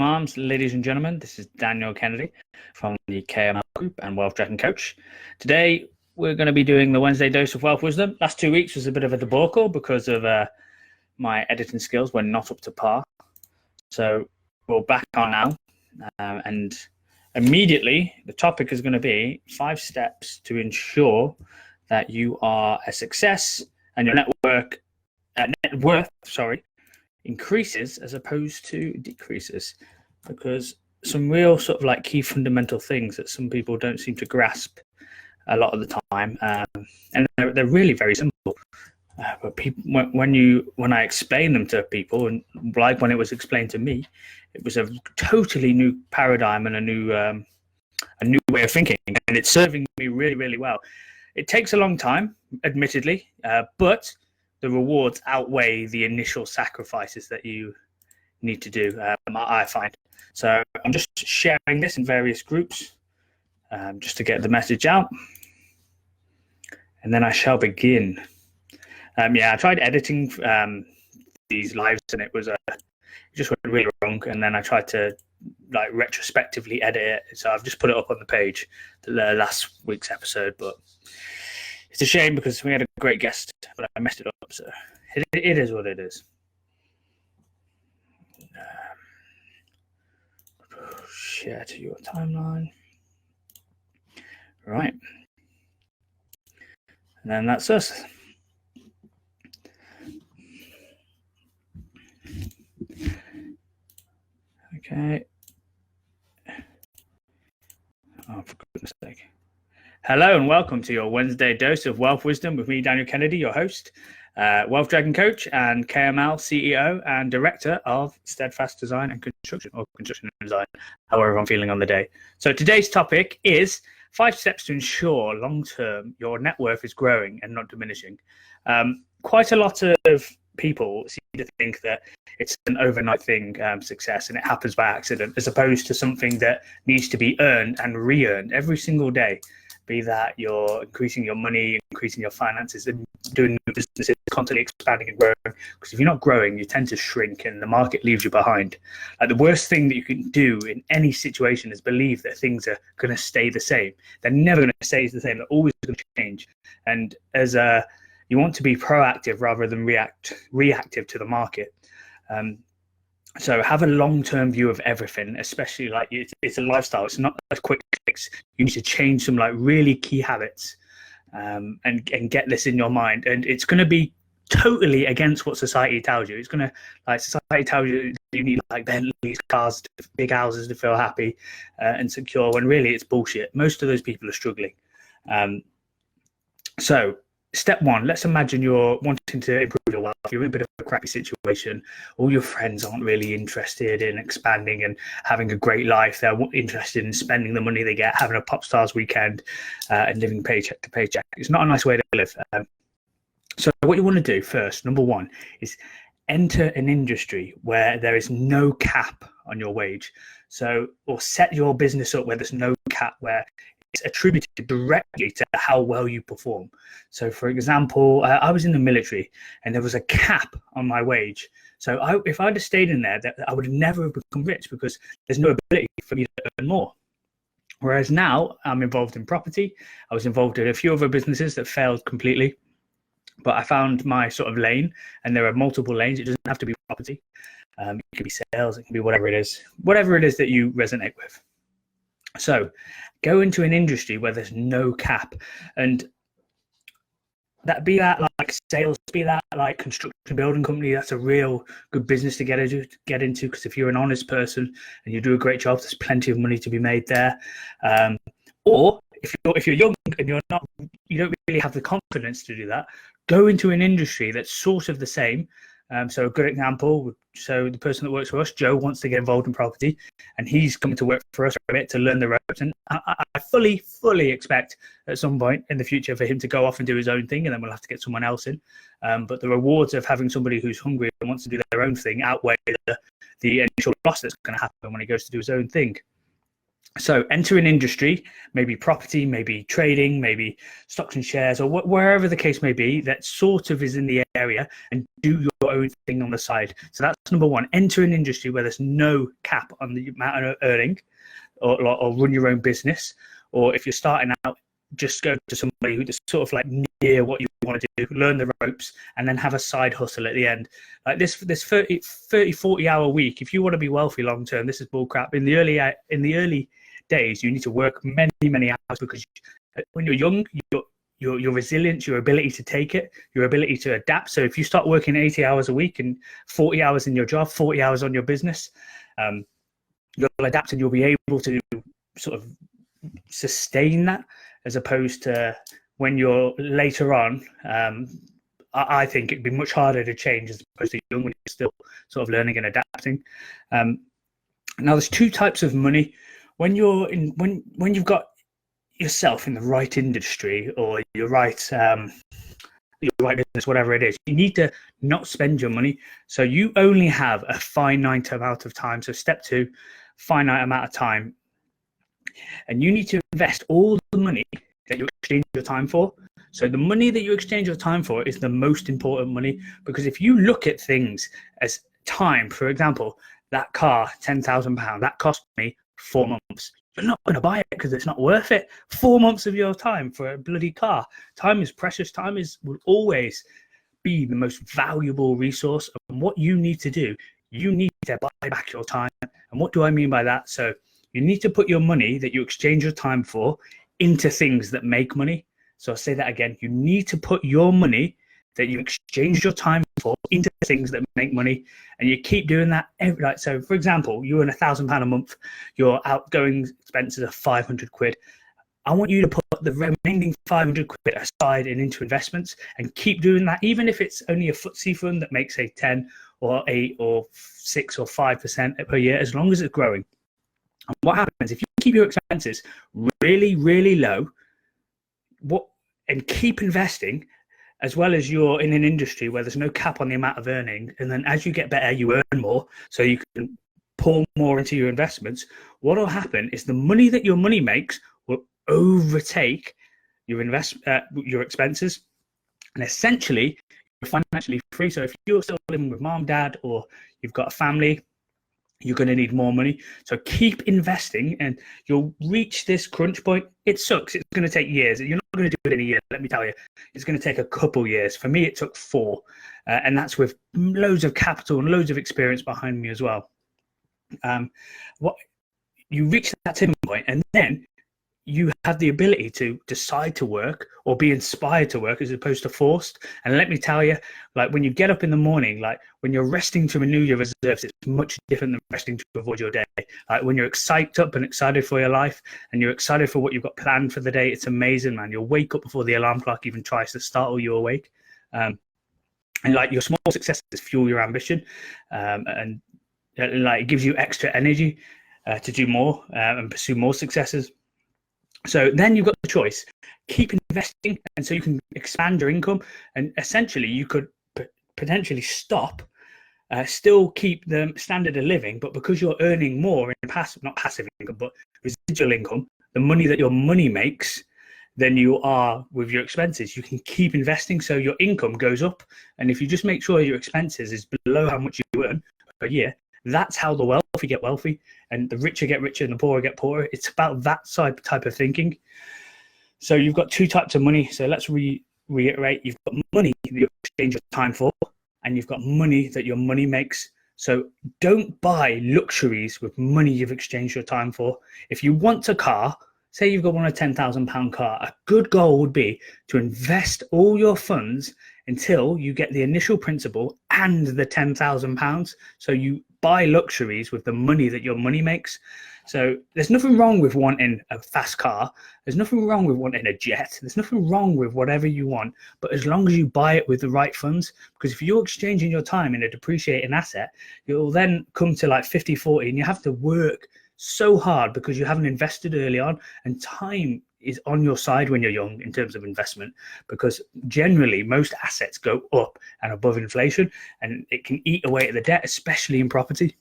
Arms, ladies and gentlemen. This is Daniel Kennedy from the KML Group and Wealth Dragon Coach. Today, we're going to be doing the Wednesday Dose of Wealth Wisdom. Last 2 weeks was a bit of a debacle because of my editing skills were not up to par. So we're back on now. And immediately, the topic is going to be 5 steps to ensure that you are a success and your net worth increases as opposed to decreases, because some real sort of like key fundamental things that some people don't seem to grasp a lot of the time, and they're really very simple. But people, when I explain them to people, and like when it was explained to me, it was a totally new paradigm and a new way of thinking, and it's serving me really, really well. It takes a long time, admittedly, but the rewards outweigh the initial sacrifices that you need to do, I find. So I'm just sharing this in various groups just to get the message out. And then I shall begin. I tried editing these lives and it just went really wrong. And then I tried to like retrospectively edit it. So I've just put it up on the page, the last week's episode, but it's a shame because we had a great guest, but I messed it up. So it is what it is. Share to your timeline. Right. And then that's us. Okay. Oh, for goodness sake. Hello and welcome to your Wednesday Dose of Wealth Wisdom with me, Daniel Kennedy, your host, Wealth Dragon Coach and KML CEO and Director of Steadfast Design and Construction, or Construction and Design, however I'm feeling on the day. So today's topic is 5 steps to ensure long-term your net worth is growing and not diminishing. Quite a lot of people seem to think that it's an overnight thing, success, and it happens by accident, as opposed to something that needs to be earned and re-earned every single day. Be that you're increasing your money, increasing your finances, and doing new businesses, constantly expanding and growing. Because if you're not growing, you tend to shrink and the market leaves you behind. Like the worst thing that you can do in any situation is believe that things are going to stay the same. They're never going to stay the same. They're always going to change. And as you want to be proactive rather than reactive to the market. So have a long-term view of everything, especially like it's a lifestyle. It's not a quick fix. You need to change some like really key habits and get this in your mind. And it's going to be totally against what society tells you. It's going to, like, society tells you you need like Bentleys, cars, big houses to feel happy and secure, when really it's bullshit. Most of those people are struggling. So step 1, let's imagine you're wanting to improve your wealth. You're in a bit of a crappy situation. All your friends aren't really interested in expanding and having a great life. They're interested in spending the money they get, having a pop stars weekend and living paycheck to paycheck. It's not a nice way to live. So what you want to do first, number 1, is enter an industry where there is no cap on your wage. So, or set your business up where there's no cap, where it's attributed directly to how well you perform. So, for example, I was in the military and there was a cap on my wage. So if I'd have stayed in there, I would never have become rich because there's no ability for me to earn more. Whereas now I'm involved in property. I was involved in a few other businesses that failed completely, but I found my sort of lane, and there are multiple lanes. It doesn't have to be property. It can be sales. It can be whatever it is that you resonate with. So go into an industry where there's no cap, and that be that like sales, be that like construction building company. That's a real good business to get into, because if you're an honest person and you do a great job, there's plenty of money to be made there. Or if you're young and you don't really have the confidence to do that, go into an industry that's sort of the same. So a good example, so the person that works for us, Joe, wants to get involved in property, and he's coming to work for us for a bit to learn the ropes. And I fully expect at some point in the future for him to go off and do his own thing, and then we'll have to get someone else in. But the rewards of having somebody who's hungry and wants to do their own thing outweigh the initial loss that's going to happen when he goes to do his own thing. So enter an industry, maybe property, maybe trading, maybe stocks and shares, or wherever the case may be, that sort of is in the area, and do your own thing on the side. So that's number one. Enter an industry where there's no cap on the amount of earning, or run your own business. Or if you're starting out, just go to somebody who's sort of like near what you want to do, learn the ropes, and then have a side hustle at the end. Like this 30, 40 hour week, if you want to be wealthy long term, this is bull crap. In the early days, you need to work many hours, because when you're young, your resilience, your ability to take it, your ability to adapt. So if you start working 80 hours a week and 40 hours in your job, 40 hours on your business, you'll adapt and you'll be able to sort of sustain that, as opposed to when you're later on. I think it'd be much harder to change as opposed to young, when you're still sort of learning and adapting. Now, there's two types of money. When you've got yourself in the right industry, or your right business, whatever it is, you need to not spend your money. So you only have a finite amount of time. So step two, finite amount of time. And you need to invest all the money that you exchange your time for. So the money that you exchange your time for is the most important money, because if you look at things as time, for example, that car, £10,000, that cost me 4 months. You're not going to buy it because it's not worth it. 4 months of your time for a bloody car. Time is precious. Will always be the most valuable resource. And what you need to do, you need to buy back your time. And what do I mean by that? So you need to put your money that you exchange your time for into things that make money. So I'll say that again. You need to put your money that you exchange your time for into things that make money, and you keep doing that. So, for example, you earn £1,000 a month. Your outgoing expenses are 500 quid. I want you to put the remaining 500 quid aside and into investments, and keep doing that, even if it's only a FTSE fund that makes a 10 or 8 or 6 or 5% per year, as long as it's growing. And what happens if you keep your expenses really low, and keep investing, as well as you're in an industry where there's no cap on the amount of earning, and then as you get better, you earn more, so you can pour more into your investments. What will happen is the money that your money makes will overtake your expenses, and essentially you're financially free. So if you're still living with mom, dad, or you've got a family, you're going to need more money. So keep investing, and you'll reach this crunch point. It sucks. It's going to take years. You're not going to do it in a year, let me tell you. It's going to take a couple years. For me, it took 4. And that's with loads of capital and loads of experience behind me as well. You reach that tipping point, and then you have the ability to decide to work or be inspired to work, as opposed to forced. And let me tell you, like when you get up in the morning, like when you're resting to renew your reserves, it's much different than resting to avoid your day. Like when you're excited for your life, and you're excited for what you've got planned for the day, it's amazing, man. You'll wake up before the alarm clock even tries to startle you awake. And like your small successes fuel your ambition, and like it gives you extra energy to do more and pursue more successes. So then you've got the choice: keep investing, and so you can expand your income, and essentially you could potentially stop, still keep the standard of living, but because you're earning more in not passive income, but residual income, the money that your money makes, than you are with your expenses, you can keep investing, so your income goes up. And if you just make sure your expenses is below how much you earn per year, that's how the wealthy get wealthy, and the richer get richer and the poorer get poorer. It's about that type of thinking. So you've got two types of money. So let's reiterate. You've got money that you exchange your time for, and you've got money that your money makes. So don't buy luxuries with money you've exchanged your time for. If you want a car, say you've got a £10,000 car, a good goal would be to invest all your funds until you get the initial principal and the £10,000. So you buy luxuries with the money that your money makes. So there's nothing wrong with wanting a fast car. There's nothing wrong with wanting a jet. There's nothing wrong with whatever you want, but as long as you buy it with the right funds. Because if you're exchanging your time in a depreciating asset, you'll then come to like 50, 40, and you have to work so hard because you haven't invested early on, and time is on your side when you're young in terms of investment, because generally most assets go up and above inflation, and it can eat away at the debt, especially in property.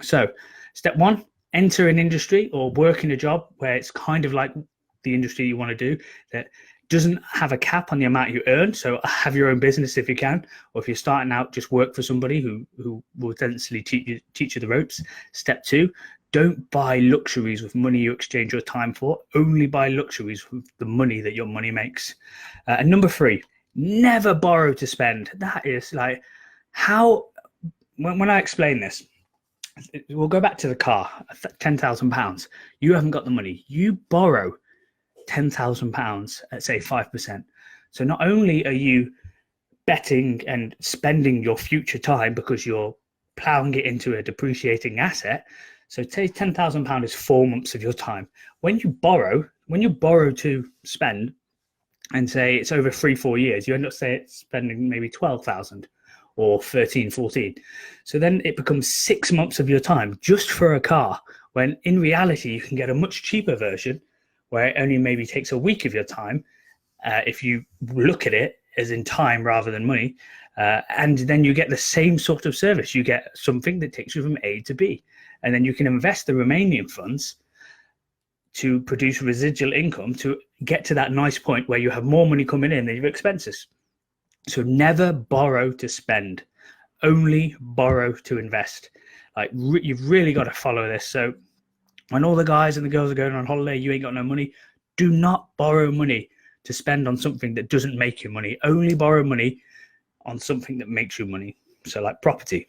So step 1, enter an industry or work in a job where it's kind of like the industry you want to do. That doesn't have a cap on the amount you earn. So have your own business if you can, or if you're starting out, just work for somebody who will essentially teach you the ropes. Step 2, don't buy luxuries with money you exchange your time for. Only buy luxuries with the money that your money makes. And number 3, never borrow to spend. That is like how, when I explain this, we'll go back to the car, £10,000. You haven't got the money. You borrow £10,000 at say 5%. So not only are you betting and spending your future time because you're plowing it into a depreciating asset. So say £10,000 is 4 months of your time. When you borrow to spend, and say it's over 3-4 years, you end up spending maybe 12,000 or 13, 14. So then it becomes 6 months of your time just for a car, when in reality you can get a much cheaper version where it only maybe takes a week of your time, if you look at it as in time rather than money, and then you get the same sort of service. You get something that takes you from A to B, and then you can invest the remaining funds to produce residual income to get to that nice point where you have more money coming in than your expenses. So never borrow to spend, only borrow to invest. Like you've really got to follow this. So when all the guys and the girls are going on holiday, you ain't got no money. Do not borrow money to spend on something that doesn't make you money. Only borrow money on something that makes you money. So like property.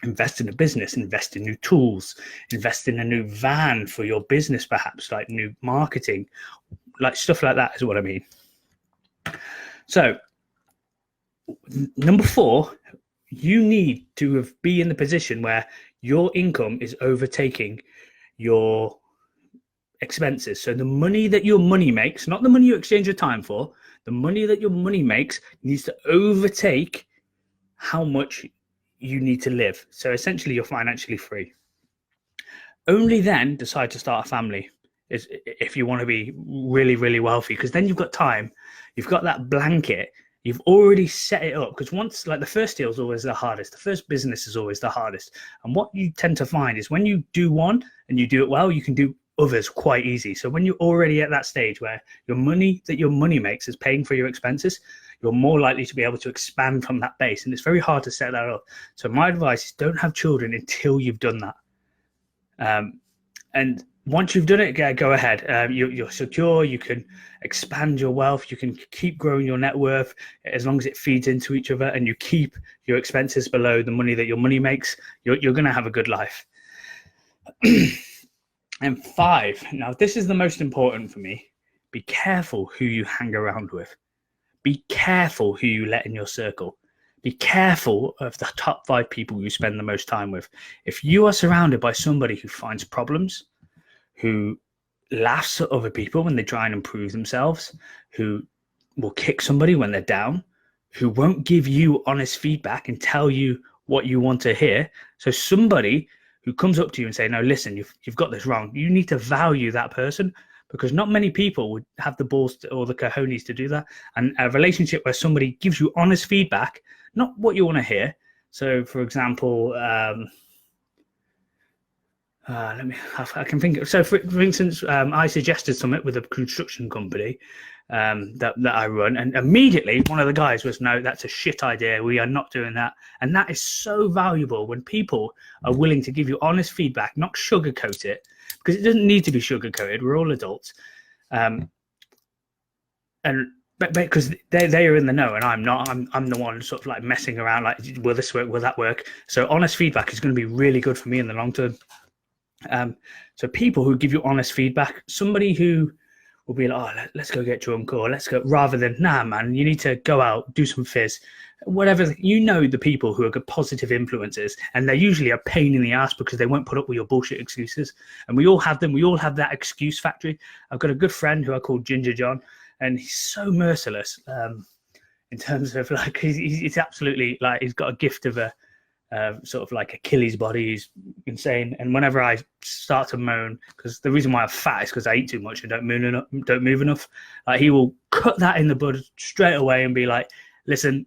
Invest in a business, invest in new tools, invest in a new van for your business, perhaps like new marketing, like stuff like that is what I mean. So number 4, you need to be in the position where your income is overtaking your expenses. So the money that your money makes, not the money you exchange your time for, the money that your money makes needs to overtake how much you need to live. So essentially you're financially free. Only then decide to start a family is if you want to be really, really wealthy, because then you've got time, you've got that blanket, you've already set it up. Because once, like the first deal is always the hardest, the first business is always the hardest. And what you tend to find is when you do one and you do it well, you can do others quite easy. So when you're already at that stage where your money makes is paying for your expenses, you're more likely to be able to expand from that base. And it's very hard to set that up. So my advice is don't have children until you've done that. And once you've done it, go ahead. You're secure. You can expand your wealth. You can keep growing your net worth as long as it feeds into each other, and you keep your expenses below the money that your money makes. You're going to have a good life. And 5, now this is the most important for me. Be careful who you hang around with. Be careful who you let in your circle. Be careful of the top 5 people you spend the most time with. If you are surrounded by somebody who finds problems, who laughs at other people when they try and improve themselves, who will kick somebody when they're down, who won't give you honest feedback and tell you what you want to hear. So somebody who comes up to you and say, no, listen, you've got this wrong. You need to value that person, because not many people would have the balls or the cojones to do that. And a relationship where somebody gives you honest feedback, not what you want to hear. So for example, I can think. So for instance, I suggested something with a construction company that I run, and immediately one of the guys was, no, that's a shit idea. We are not doing that. And that is so valuable when people are willing to give you honest feedback, not sugarcoat it, because it doesn't need to be sugarcoated. We're all adults. But because they are in the know and I'm not, I'm the one sort of like messing around, like, will this work? Will that work? So honest feedback is going to be really good for me in the long term. So people who give you honest feedback, somebody who will be like, oh, let's go get drunk, or let's go, rather than, nah, man, you need to go out, do some fizz, whatever. You know, the people who are good positive influences, and they're usually a pain in the ass because they won't put up with your bullshit excuses. And we all have them. We all have that excuse factory. I've got a good friend who I call Ginger John, and he's so merciless in terms of like, he's absolutely like, he's got a gift of a sort of like Achilles body. He's insane. And whenever I start to moan, because the reason why I'm fat is because I eat too much and don't move enough, he will cut that in the bud straight away and be like, listen,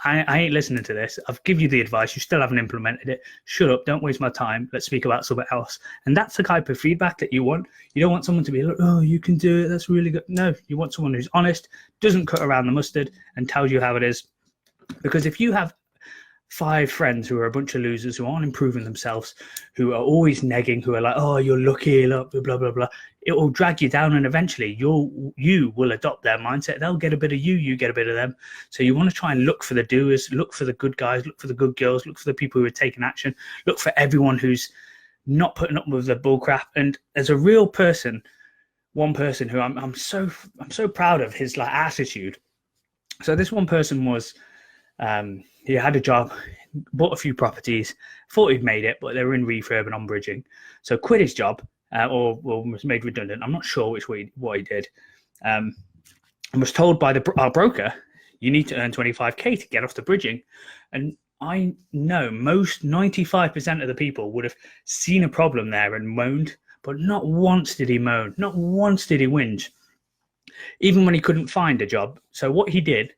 I ain't listening to this. I've given you the advice. You still haven't implemented it. Shut up. Don't waste my time. Let's speak about something else. And that's the type of feedback that you want. You don't want someone to be like, oh, you can do it. That's really good. No, you want someone who's honest, doesn't cut around the mustard, and tells you how it is. Because if you have 5 friends who are a bunch of losers, who aren't improving themselves, who are always negging, who are like, oh, you're lucky, blah, blah, blah, blah, it will drag you down, and eventually you will adopt their mindset. They'll get a bit of you, you get a bit of them. So you want to try and look for the doers, look for the good guys, look for the good girls, look for the people who are taking action, look for everyone who's not putting up with the bull crap. And as a real person, one person who I'm so proud of his like attitude. So this one person was, he had a job, bought a few properties, thought he'd made it, but they were in refurb and on bridging. So quit his job, or was made redundant. I'm not sure what he did. And was told by our broker, you need to earn 25k to get off the bridging. And I know 95% of the people would have seen a problem there and moaned, but not once did he moan, not once did he whinge, even when he couldn't find a job. So what he did,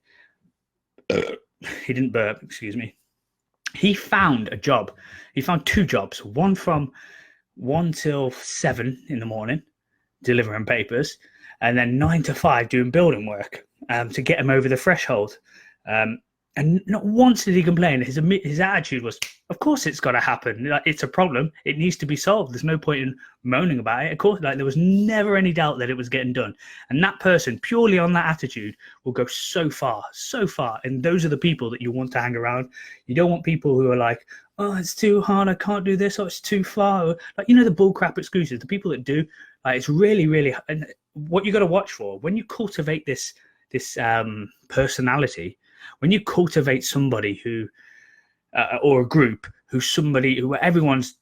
he didn't burp, excuse me. He found a job. He found 2 jobs, one from 1 till 7 in the morning, delivering papers, and then 9 to 5 doing building work to get him over the threshold. And not once did he complain. His attitude was, of course it's got to happen. Like, it's a problem. It needs to be solved. There's no point in moaning about it. Of course, like there was never any doubt that it was getting done. And that person, purely on that attitude, will go so far, so far. And those are the people that you want to hang around. You don't want people who are like, oh, it's too hard, I can't do this, or it's too far. Or, like, you know, the bullcrap excuses. The people that do, like, it's really, really. And what you got to watch for when you cultivate this personality. When you cultivate somebody who, or a group who everyone's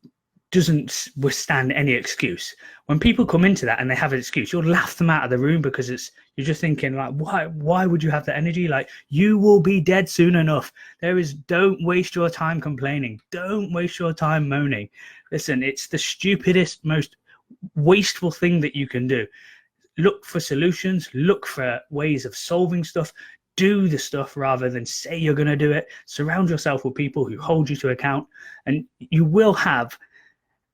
doesn't withstand any excuse. When people come into that and they have an excuse, you'll laugh them out of the room because you're just thinking like, why would you have that energy? Like, you will be dead soon enough. Don't waste your time complaining. Don't waste your time moaning. Listen, it's the stupidest, most wasteful thing that you can do. Look for solutions, look for ways of solving stuff. Do the stuff rather than say you're going to do it. Surround yourself with people who hold you to account, and you will have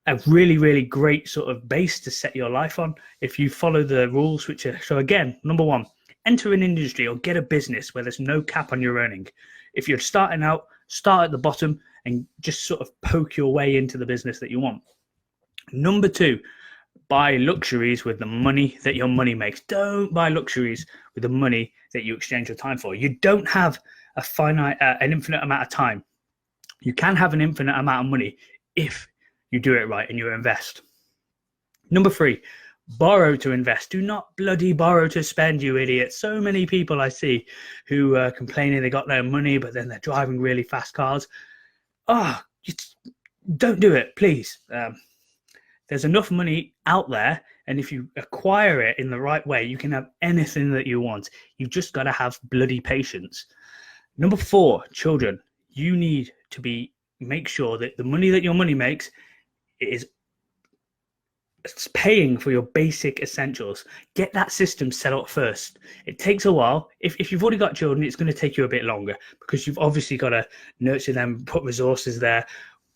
a really, really great sort of base to set your life on if you follow the rules, which are, so again, number 1, enter an industry or get a business where there's no cap on your earning. If you're starting out, start at the bottom and just sort of poke your way into the business that you want. Number 2, buy luxuries with the money that your money makes. Don't buy luxuries with the money that you exchange your time for. You don't have a finite, an infinite amount of time. You can have an infinite amount of money if you do it right and you invest. Number 3, borrow to invest. Do not bloody borrow to spend, you idiot. So many people I see who are complaining they got no money, but then they're driving really fast cars. Don't do it, please. There's enough money out there, and if you acquire it in the right way, you can have anything that you want. You've just got to have bloody patience. Number 4, children. You need to make sure that the money that your money makes is paying for your basic essentials. Get that system set up first. It takes a while. If you've already got children, it's going to take you a bit longer because you've obviously got to nurture them, put resources there,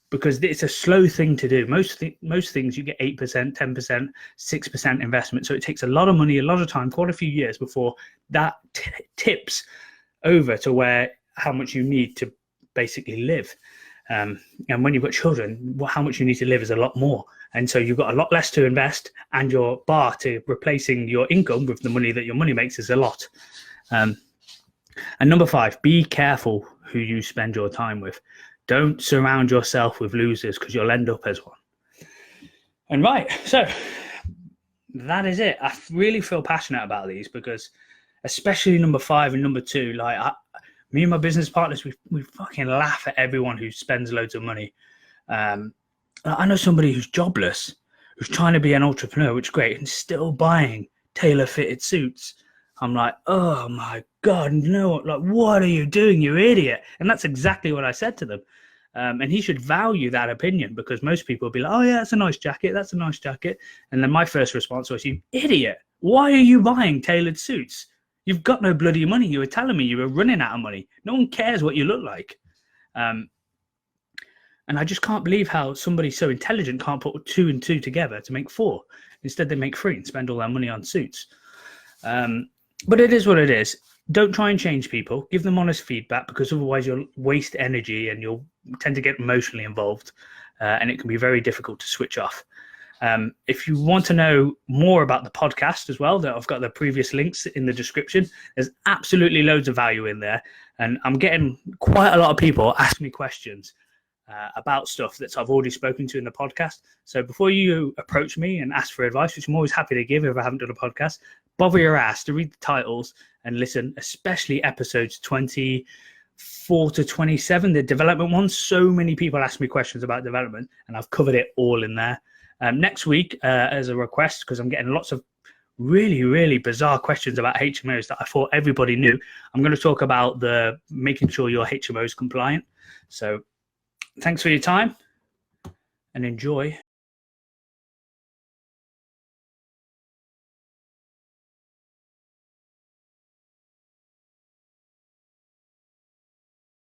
because it's a slow thing to do. Most things you get 8%, 10%, 6% investment. So it takes a lot of money, a lot of time, quite a few years before that tips over to how much you need to basically live. And when you've got children, how much you need to live is a lot more. And so you've got a lot less to invest, and your bar to replacing your income with the money that your money makes is a lot. And number 5, be careful who you spend your time with. Don't surround yourself with losers because you'll end up as one. And right, so that is it. I really feel passionate about these because especially number 5 and number 2, like me and my business partners, we fucking laugh at everyone who spends loads of money. I know somebody who's jobless, who's trying to be an entrepreneur, which is great, and still buying tailor-fitted suits. I'm like, oh my God, no, like, what are you doing, you idiot? And that's exactly what I said to them. And he should value that opinion, because most people will be like, oh yeah, that's a nice jacket. That's a nice jacket. And then my first response was, you idiot, why are you buying tailored suits? You've got no bloody money. You were telling me you were running out of money. No one cares what you look like. And I just can't believe how somebody so intelligent can't put 2 and 2 together to make 4. Instead, they make 3 and spend all their money on suits. But it is what it is. Don't try and change people. Give them honest feedback, because otherwise you'll waste energy and you'll tend to get emotionally involved. And it can be very difficult to switch off. If you want to know more about the podcast as well, that I've got the previous links in the description. There's absolutely loads of value in there. And I'm getting quite a lot of people ask me questions about stuff that I've already spoken to in the podcast. So before you approach me and ask for advice, which I'm always happy to give if I haven't done a podcast, bother your ass to read the titles and listen, especially episodes 24 to 27, the development ones. So many people ask me questions about development, and I've covered it all in there. Next week, as a request, because I'm getting lots of really, really bizarre questions about HMOs that I thought everybody knew, I'm going to talk about making sure your HMO is compliant. So thanks for your time and enjoy